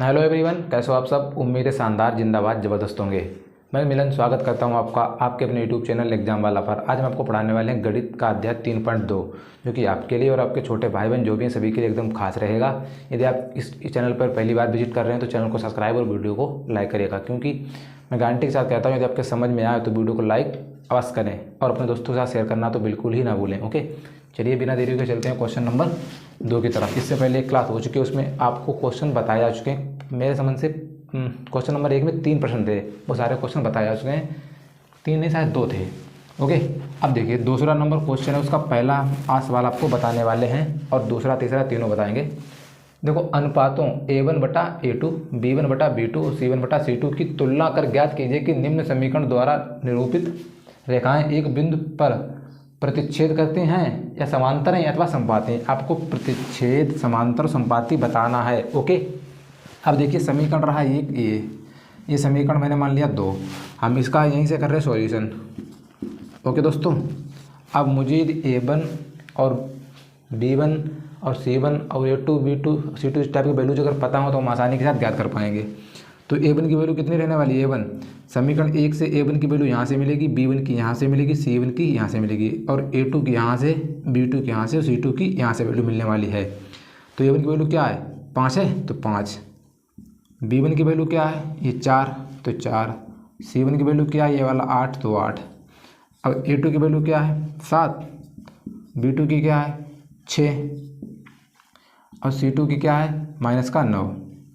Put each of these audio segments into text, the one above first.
Hello everyone, कैसे हो आप सब। उम्मीद है शानदार, जिंदाबाद, ज़बरदस्त होंगे। मैं मिलन स्वागत करता हूं आपका आपके अपने यूट्यूब चैनल एग्जाम वाला पर। आज हम आपको पढ़ाने वाले हैं गणित का अध्याय 3.2, जो कि आपके लिए और आपके छोटे भाई बहन जो भी हैं सभी के लिए एकदम खास रहेगा। यदि आप इस चैनल पर पहली बार विजिट कर रहे हैं तो चैनल को सब्सक्राइब और वीडियो को लाइक करिएगा, क्योंकि मैं गारंटी के साथ कहता हूँ यदि आपके समझ में आए तो वीडियो को लाइक अवश्य करें और अपने दोस्तों के साथ शेयर करना तो बिल्कुल ही ना भूलें। ओके, चलिए बिना देरी के चलते हैं क्वेश्चन नंबर 2 की तरफ। इससे पहले एक क्लास हो चुकी है, उसमें आपको क्वेश्चन बताए जा चुके हैं। मेरे समझ से क्वेश्चन नंबर 1 में 3 प्रश्न थे, वो सारे क्वेश्चन बताए जा चुके हैं। 3 नहीं, शायद 2 थे। ओके, अब देखिए दूसरा नंबर क्वेश्चन है, उसका पहला 8 सवाल आपको बताने वाले हैं और दूसरा तीसरा तीनों बताएंगे। देखो, अनुपातों A1/A2, B1/B2 और C1/C2 की तुलना कर ज्ञात कीजिए कि निम्न समीकरण द्वारा निरूपित रेखाएं एक बिंदु पर प्रतिच्छेद करते हैं या समांतर हैं अथवा संपाती हैं। आपको प्रतिच्छेद, समांतर, संपाती बताना है। ओके, अब देखिए समीकरण रहा एक, ये समीकरण मैंने मान लिया 2। हम इसका यहीं से कर रहे हैं सॉल्यूशन। ओके दोस्तों, अब मुझे A1 और B1 और C1 और A2, B2, C2 इस टाइप के वैल्यूज अगर पता हो तो हम आसानी के साथ ज्ञात कर पाएंगे। तो A1 की वैल्यू कितनी रहने वाली है? A1 समीकरण 1 से A1 की वैल्यू यहाँ से मिलेगी, B1 की यहाँ से मिलेगी, C1 की यहाँ से मिलेगी और A2 की यहाँ से, B2 की यहाँ से और C2 की यहाँ से वैल्यू मिलने वाली है। तो A1 की वैल्यू क्या है? 5 है, तो 5। B1 की वैल्यू क्या है? ये 4, तो 4। C1 की वैल्यू क्या है? ये वाला 8, तो 8। अब A2 की वैल्यू क्या है? 7। B2 की क्या है? 6 और C2 की क्या है? -9।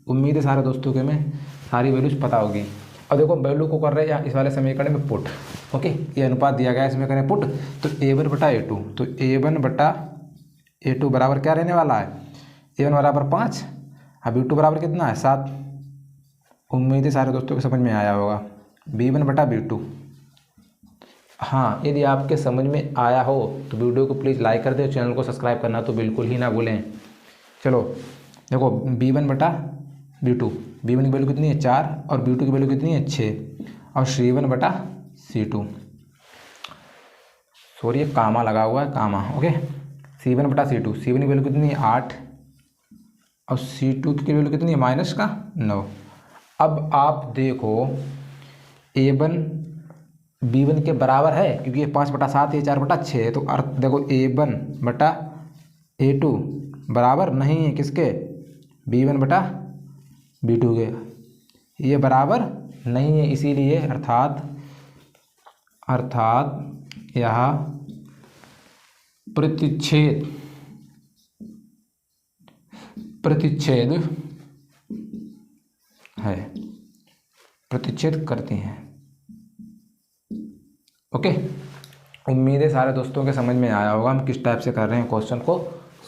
उम्मीद है सारे दोस्तों के में सारी वैल्यूज पता होगी। और देखो वैल्यू को कर रहे हैं इस वाले समीकरण में पुट। ओके, ये अनुपात दिया गया है, इसमें करें पुट। तो A1/A2, तो A1/A2 बराबर क्या रहने वाला है? A1 बराबर 5, अब B2 बराबर कितना है? 7। उम्मीद है सारे दोस्तों को समझ में आया होगा। B1/B2। हाँ, यदि आपके समझ में आया हो तो वीडियो को प्लीज़ लाइक कर दे, चैनल को सब्सक्राइब करना तो बिल्कुल ही ना भूलें। चलो देखो, B1/B2, B1 की वैल्यू कितनी है? 4 और B2 की वैल्यू कितनी है? 6 और C1/C2, सॉरी ये कामा लगा हुआ है, कामा। ओके, C1/C2, C1 की वैल्यू कितनी है? 8 और C2 की वैल्यू कितनी है? -9। अब आप देखो A1 B1 के बराबर है, क्योंकि ये 5/7 ये 4/6 है। तो अर्थ देखो A1/A2 बराबर नहीं है किसके? B1/B2 के। ये बराबर नहीं है, इसीलिए अर्थात यह प्रतिच्छेद है, प्रतिच्छेद करती हैं। ओके, उम्मीद है सारे दोस्तों के समझ में आया होगा हम किस टाइप से कर रहे हैं क्वेश्चन को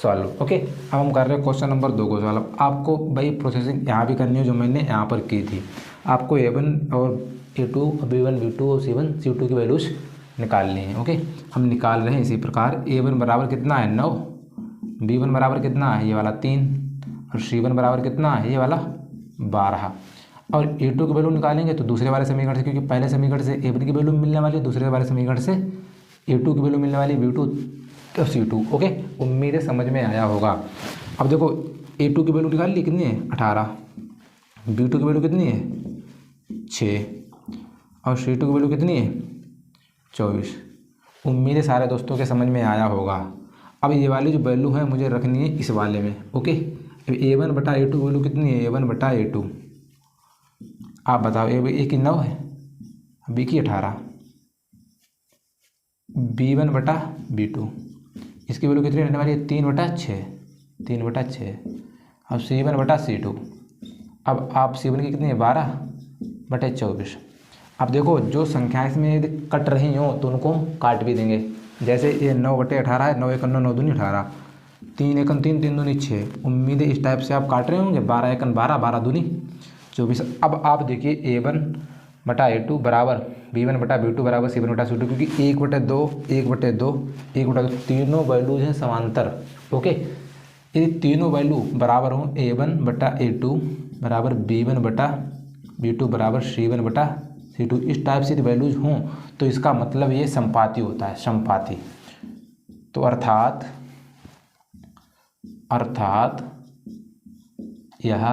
सॉल्व। ओके, अब हम कर रहे हैं क्वेश्चन नंबर 2 को सॉल्व। आपको भाई प्रोसेसिंग यहाँ भी करनी है जो मैंने यहाँ पर की थी। आपको A1 और A2, B1, B2 और C1, C2 की वैल्यूज निकालनी है। ओके, हम निकाल रहे हैं इसी प्रकार। A1 बराबर कितना है? 9। B1 बराबर कितना है? ये वाला 3 और C1 बराबर कितना है? ये वाला 12। और A2 की वैल्यू निकालेंगे तो दूसरे वाले समीकरण से, क्योंकि पहले समीकरण से A1 की वैल्यू मिलने वाली है, दूसरे वाले समीकरण से A2 की वैल्यू मिलने वाली है, B2 तो C2। ओके, उम्मीद है समझ में आया होगा। अब देखो A2 की वैल्यू निकाल ली, कितनी है? 18। B2 की वैल्यू कितनी है? 6 और C2 की वैल्यू कितनी है? 24। उम्मीद है सारे दोस्तों के समझ में आया होगा। अब ये वाली जो वैल्यू है मुझे रखनी है इस वाले में। ओके, A1/A2 वैल्यू कितनी है? A1/A2 आप बताओ। A की 9 है, B की 18, B1/B2 इसकी वैल्यू कितनी रहने वाली है? 3/6, 3/6 और C1/C2। अब आप C1 की कितनी है? 12/24। अब देखो जो संख्याएं इसमें यदि कट रही हो तो उनको काट भी देंगे। जैसे ये 9/18 है, 9 1 9 9 दूनी 18, 3 1 3 3 दूनी 6। उम्मीद है इस टाइप से आप काट रहे होंगे। 12 1 12, 12 दूनी 24। अब आप देखिए A1/A2 बराबर B1/B2 बराबर C1/C2, क्योंकि 1/2 1/2 1/2 तीनों वैल्यूज हैं समांतर। ओके, यदि तीनों वैल्यू बराबर हों, A1/A2 बराबर B1/B2 बराबर C1/C2, इस टाइप से वैल्यूज हों तो इसका मतलब ये संपाती होता है, संपाती। तो अर्थात यह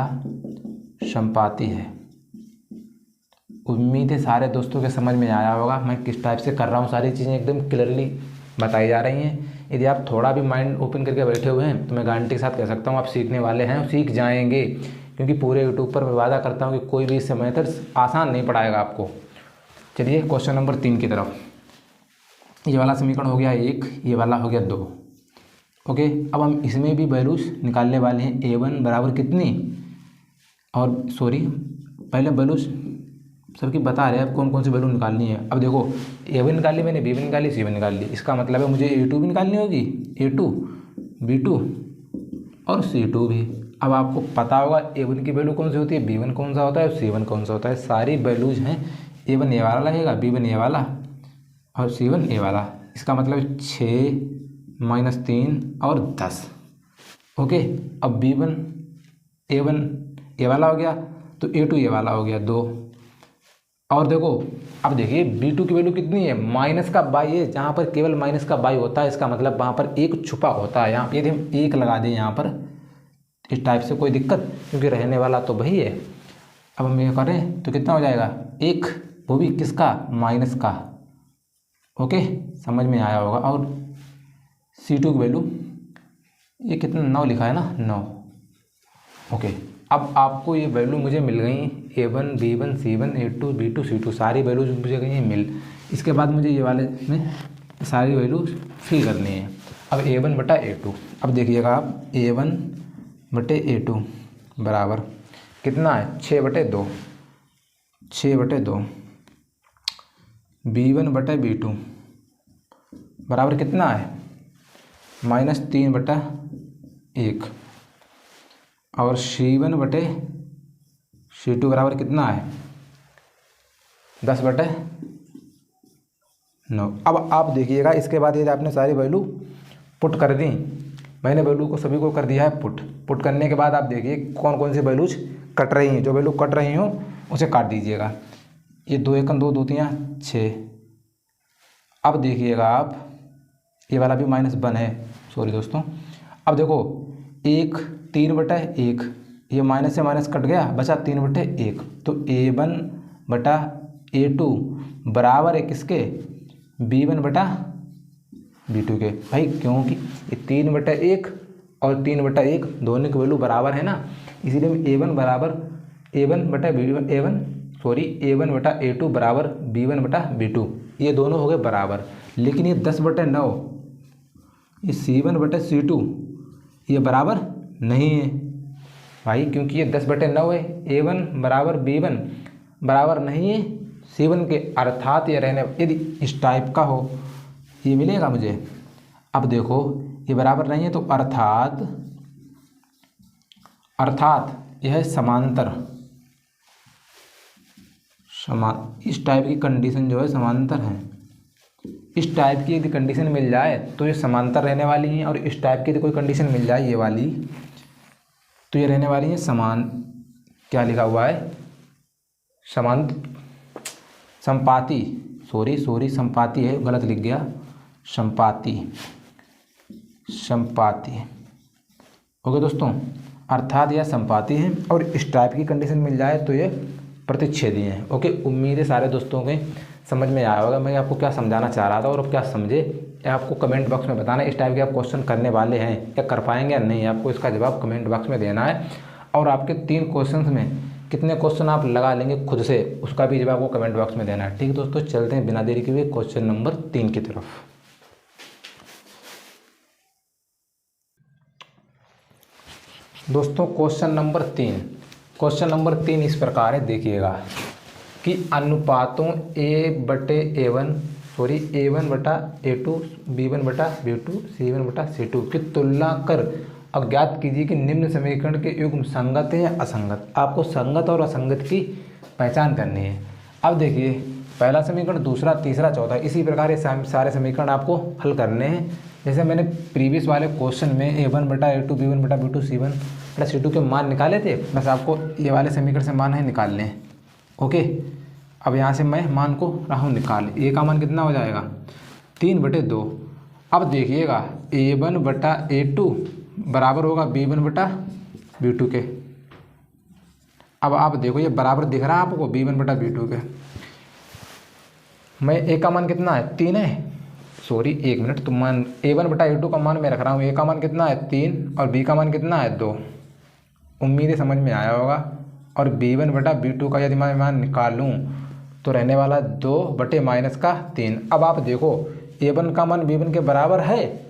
संपाती है। उम्मीद है सारे दोस्तों के समझ में आया होगा मैं किस टाइप से कर रहा हूँ। सारी चीज़ें एकदम क्लियरली बताई जा रही हैं। यदि आप थोड़ा भी माइंड ओपन करके बैठे हुए हैं तो मैं गारंटी के साथ कह सकता हूँ आप सीखने वाले हैं और सीख जाएंगे, क्योंकि पूरे यूट्यूब पर मैं वादा करता हूँ कि कोई भी इससे मेथड आसान नहीं पड़ाएगा आपको। चलिए क्वेश्चन नंबर 3 की तरफ। ये वाला समीकरण हो गया 1, ये वाला हो गया 2। ओके, अब हम इसमें भी वैल्यूज निकालने वाले हैं। a1 बराबर कितनी, और सॉरी पहले वैल्यूज सबकी बता रहे हैं कौन कौन सी वैल्यू निकालनी है। अब देखो a1 निकाली मैंने, b1 निकाली, c1 निकाल ली। इसका मतलब है मुझे a2 भी निकालनी होगी, a2 b2 और c2 भी। अब आपको पता होगा a1 की वैल्यू कौन सी होती है, b1 कौन सा होता है और c1 कौन सा होता है। सारी वैल्यूज हैं, a1 ये वाला लगेगा, b1 ये वाला और c1 ये वाला। इसका मतलब 6 - 3 और 10। ओके, अब b1 a1 ये वाला हो गया तो a2 ये वाला हो गया 2। और देखो अब देखिए b2 की वैल्यू कितनी है, माइनस का बाई है। जहाँ पर केवल माइनस का बाई होता है इसका मतलब वहाँ पर एक छुपा होता है। यहाँ यदि हम 1 लगा दें यहाँ पर इस टाइप से कोई दिक्कत, क्योंकि रहने वाला तो वही है। अब हम ये करें तो कितना हो जाएगा 1, वो भी किसका, माइनस का। ओके, समझ में आया होगा। और c2 की वैल्यू ये कितना 9 लिखा है ना, 9। ओके, अब आपको ये वैल्यू मुझे मिल गई a1 b1 c1 a2 b2 c2 सारी वैल्यूज मुझे गई मिल। इसके बाद मुझे ये वाले में सारी वैल्यूज फिल करनी है। अब a1 बटा a2, अब देखिएगा आप a1 बटे a2 बराबर कितना है 6/2, 6/2। b1 बटे b2 बराबर कितना है -3/1। और c1 बटे c2 बराबर कितना है 10/9। अब आप देखिएगा इसके बाद यदि आपने सारी वैल्यू पुट कर दी, मैंने वैल्यू को सभी को कर दिया है पुट करने के बाद आप देखिए कौन कौन सी वैल्यूज कट रही हैं। जो वैल्यू कट रही हो उसे काट दीजिएगा। ये 2 × 2 = 2 × 3 = 6। अब देखिएगा आप ये वाला भी -1 है, सॉरी दोस्तों। अब देखो 1 3/1, ये माइनस से माइनस कट गया, बचा 3/1। तो a1 बटा a2 बराबर है किसके, b1 बटा b2 के। भाई क्योंकि ये 3/1 और 3/1 दोनों की वैल्यू बराबर है ना, इसीलिए हम a1 बटा a1 बराबर b1 बटा b2, ये दोनों हो गए बराबर। लेकिन ये 10/9 ये c1 बटा c2 ये बराबर नहीं है भाई, क्योंकि ये 10/9 है। a1 बराबर b1 बराबर नहीं है c1 के, अर्थात ये रहने यदि इस टाइप का हो ये मिलेगा मुझे। अब देखो ये बराबर नहीं है तो अर्थात यह समांतर, इस टाइप की कंडीशन जो है समांतर है। इस टाइप की यदि कंडीशन मिल जाए तो ये समांतर रहने वाली हैं, और इस टाइप की यदि कोई कंडीशन मिल जाए ये वाली तो ये रहने वाली है समान, क्या लिखा हुआ है संपाती, सॉरी संपाती है, गलत लिख गया, संपाती। ओके दोस्तों, अर्थात यह संपाती है और इस टाइप की कंडीशन मिल जाए तो ये प्रतिच्छेदी है। ओके, उम्मीद है सारे दोस्तों के समझ में आया होगा मैं आपको क्या समझाना चाह रहा था, और अब क्या समझे आपको कमेंट बॉक्स में बताना। इस टाइप के आप क्वेश्चन करने वाले हैं या कर पाएंगे या नहीं, आपको इसका जवाब कमेंट बॉक्स में देना है। और आपके 3 क्वेश्चन में कितने क्वेश्चन आप लगा लेंगे खुद से, उसका भी जवाब आपको कमेंट बॉक्स में देना है। ठीक है दोस्तों, चलते हैं बिना देरी के हुए क्वेश्चन नंबर 3 की तरफ। दोस्तों क्वेश्चन नंबर 3 इस प्रकार है, देखिएगा कि अनुपातों a/a1 बटा a2 b1 बटा b2 c1 बटा c2 की तुलना कर अज्ञात कीजिए कि निम्न समीकरण के युग्म संगत है या असंगत। आपको संगत और असंगत की पहचान करनी है। अब देखिए पहला समीकरण, दूसरा, तीसरा, चौथा, इसी प्रकार ये सारे समीकरण आपको हल करने हैं। जैसे मैंने प्रीवियस वाले क्वेश्चन में a1 बटा a2 b1 बटा b2 c1 बटा c2 के मान निकाले थे, बस आपको ये वाले समीकरण से मान है निकालने हैं। ओके, अब यहाँ से मैं मान को रहा हूँ निकाल, a का मान कितना हो जाएगा 3/2। अब देखिएगा a1 बटा a2 बराबर होगा b1 बटा b2 के। अब आप देखो ये बराबर दिख रहा है आपको b1/b2 के। मैं a का मान कितना है 3 है, सॉरी 1 मिनट, तो मान a1/a2 का मान मैं रख रहा हूँ, a का मान कितना है 3 और b का मान कितना है 2। उम्मीद है समझ में आया होगा। और b1/b2 का यदि मैं मान निकालूँ तो रहने वाला 2/-3। अब आप देखो a1 का मान b1 के बराबर है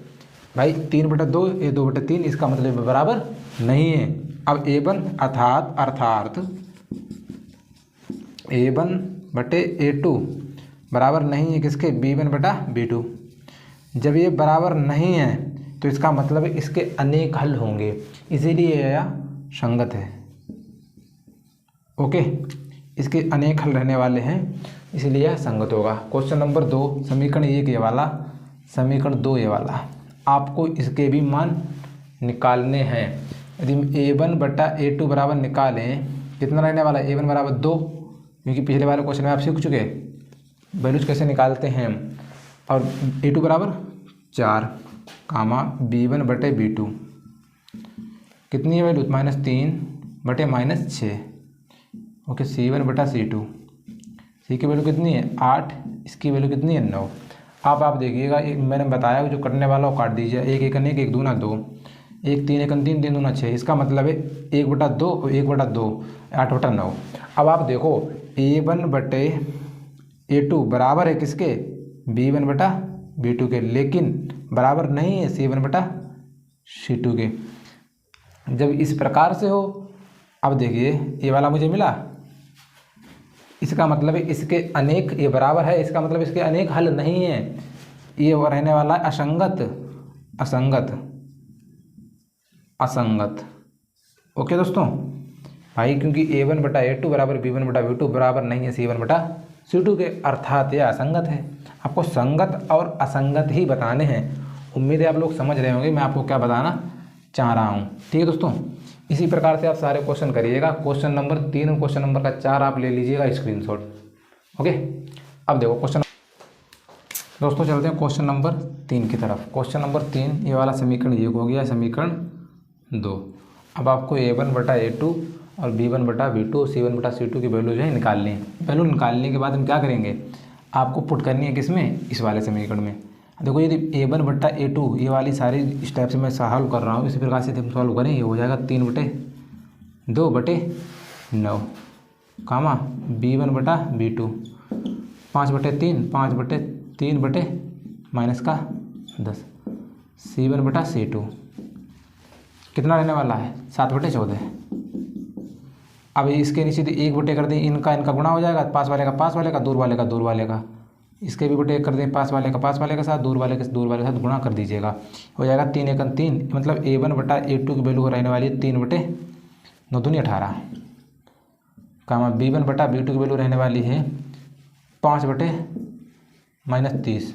भाई, 3/2 ये 2/3, इसका मतलब बराबर नहीं है। अब a1 अर्थात a1/a2 बराबर नहीं है किसके, b1/b2। जब ये बराबर नहीं है तो इसका मतलब इसके अनेक हल होंगे, इसीलिए यह संगत है। ओके, इसके अनेक हल रहने वाले हैं, इसलिए यह संगत होगा। क्वेश्चन नंबर 2, समीकरण 1 ये वाला, समीकरण 2 ये वाला, आपको इसके भी मान निकालने हैं। यदि a1/a2 बराबर निकालें, कितना रहने वाला है, a1 बराबर 2, क्योंकि पिछले वाले क्वेश्चन में आप सीख चुके वैल्यूज कैसे निकालते हैं। और a2 बराबर 4 कामा b1/b2 कितनी है वैल्यू, -3/-6। ओके, c1/c2, सी की वैल्यू कितनी है 8, इसकी वैल्यू कितनी है 9। आप देखिएगा, एक मैंने बताया जो कटने वाला वो काट दीजिए, 1 1 1 1 दूना 2, 1 3 1 3 3 दूना 6, इसका मतलब है 1/2 और 1/2 8/9। अब आप देखो a1/a2 बराबर है किसके, b1/b2 के, लेकिन बराबर नहीं है c1/c2 के। जब इस प्रकार से हो, अब देखिए ये वाला मुझे मिला, इसका मतलब है इसके अनेक, ये बराबर है इसका मतलब इसके अनेक हल नहीं है, ये रहने वाला असंगत असंगत असंगत। ओके दोस्तों भाई, क्योंकि a1/a2 बराबर b1/b2 बराबर नहीं है c1/c2 के, अर्थात यह असंगत है। आपको संगत और असंगत ही बताने हैं। उम्मीद है आप लोग समझ रहे होंगे मैं आपको क्या बताना चाह रहा हूँ। ठीक है दोस्तों, इसी प्रकार से आप सारे क्वेश्चन करिएगा। क्वेश्चन नंबर 3 और क्वेश्चन नंबर 4 आप ले लीजिएगा स्क्रीनशॉट। ओके, अब देखो क्वेश्चन, दोस्तों चलते हैं क्वेश्चन नंबर 3 की तरफ। क्वेश्चन नंबर 3 ये वाला समीकरण 1 हो गया, समीकरण 2। अब आपको a1/a2 और b1/b2 और c1/c2 की वैल्यू जो है निकालनी है। वैल्यू निकालने के बाद हम क्या करेंगे, आपको पुट करनी है किसमें, इस वाले समीकरण में। देखो यदि a1/a2 ये वाली सारी स्टेप से मैं सॉल्व कर रहा हूँ, इसी प्रकार से हम सॉल्व करें, ये हो जाएगा 3/2/9 कामा b1/b2 5/3 5/3/-10 c1/c2 कितना रहने वाला है 7/14। अब इसके नीचे 1/1 कर दें, इनका गुणा हो जाएगा, पास वाले का दूर वाले का, इसके भी बटे 1 कर दें, पास वाले के साथ दूर वाले के साथ गुणा कर दीजिएगा, हो जाएगा 3 1 3, मतलब a1/a2 की वैल्यू रहने वाली है 3/9 दूनी 18 कामा b1/b2 की वैल्यू रहने वाली है 5/-30,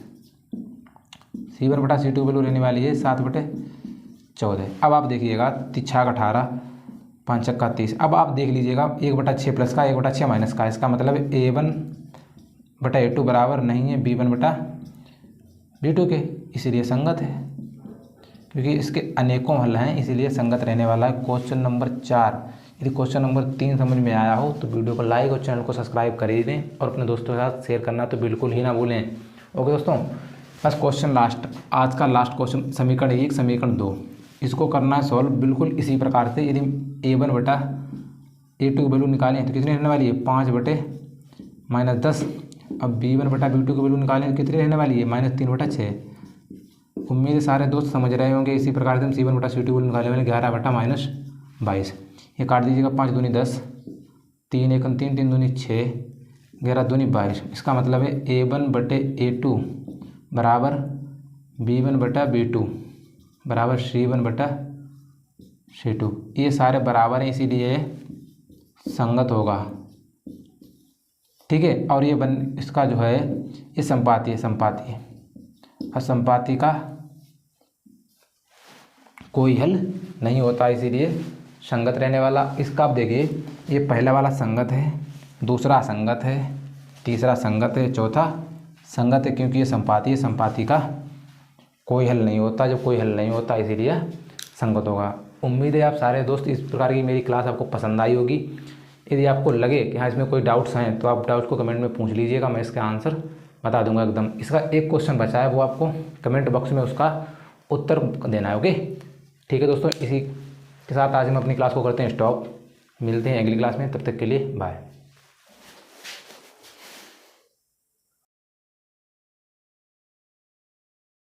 c1/c2 की वैल्यू रहने वाली है 7/14। अब आप देखिएगा 3 18 5 6 30। अब आप देख लीजिएगा 1/6 प्लस का 1/6 माइनस का, इसका मतलब a1/a2 बराबर नहीं है b1/b2 के, इसीलिए संगत है। क्योंकि इसके अनेकों हल हैं, इसीलिए संगत रहने वाला है। Question number 4। यदि क्वेश्चन नंबर 3 समझ में आया हो तो वीडियो को लाइक और चैनल को सब्सक्राइब कर ही दें, और अपने दोस्तों के साथ शेयर करना तो बिल्कुल ही ना भूलें। ओके दोस्तों, बस क्वेश्चन लास्ट, आज का लास्ट क्वेश्चन, समीकरण 1 समीकरण 2, इसको करना है सॉल्व बिल्कुल इसी प्रकार से। यदि a1/a2 की वैल्यू निकालें तो कितनी रहने वाली है 5/-10। अब b1/b2 की वैल्यू निकालें तो कितनी रहने वाली है -3/6। उम्मीद है सारे दोस्त समझ रहे होंगे। इसी प्रकार से हम c1/c2 की वैल्यू निकाले वाले 11/-22। ये काट दीजिएगा, 5 दूनी 10, 3 1 3 3 दूनी 6, 11 दूनी 22। इसका मतलब है a1/a2 बराबर b1/b2 बराबर c1/c2। ये सारे बराबर हैं, इसीलिए संगत होगा। ठीक है, और ये इसका जो है ये संपाती है, और संपाती का कोई हल नहीं होता, इसीलिए संगत रहने वाला। इसका आप देखिए, ये पहला वाला संगत है, दूसरा असंगत है, तीसरा संगत है, चौथा संगत है, क्योंकि ये संपाती का कोई हल नहीं होता। जब कोई हल नहीं होता इसीलिए संगत होगा। उम्मीद है आप सारे दोस्त इस प्रकार की मेरी क्लास आपको पसंद आई होगी। यदि आपको लगे कि हाँ इसमें कोई डाउट्स हैं तो आप डाउट्स को कमेंट में पूछ लीजिएगा, मैं इसका आंसर बता दूंगा एकदम। इसका एक क्वेश्चन बचा है, वो आपको कमेंट बॉक्स में उसका उत्तर देना है। ओके ठीक है दोस्तों, इसी के साथ आज हम अपनी क्लास को करते हैं स्टॉप। मिलते हैं अगली क्लास में, तब तक के लिए बाय।